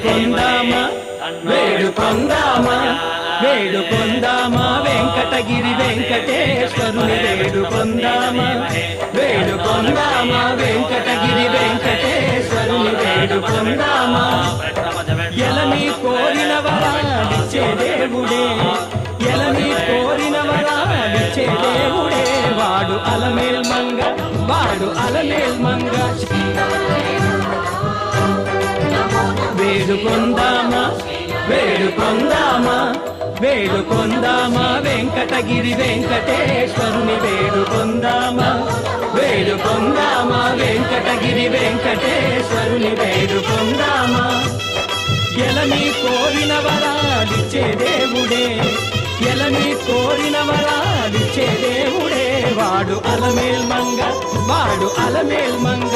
వేడుకొందామా వేడుకొందామా వేడుకొందామా వెంకటగిరి వెంకటేశ్వరుని వేడుకొందామా వేడుకొందామా వెంకటగిరి వెంకటేశ్వరుని వేడుకొందామా ఎలని కోరిన వరాలిచ్చే దేవుడే ఎలని కోరిన వరాలిచ్చే దేవుడే వాడు అలమేల్ మంగ వాడు అలమేల్ మంగ వేడుకొందామా వేడుకొందామా వేడుకొందామా వెంకటగిరి వెంకటేశ్వరుని వేడుకొందామా వేడుకొందామా వెంకటగిరి వెంకటేశ్వరుని వేడుకొందామా ఎలని కోరిన వరాలిచ్చే దేవుడే ఎలని కోరిన వరాలిచ్చే దేవుడే వాడు అలమేల్ మంగ వాడు అలమేల్ మంగ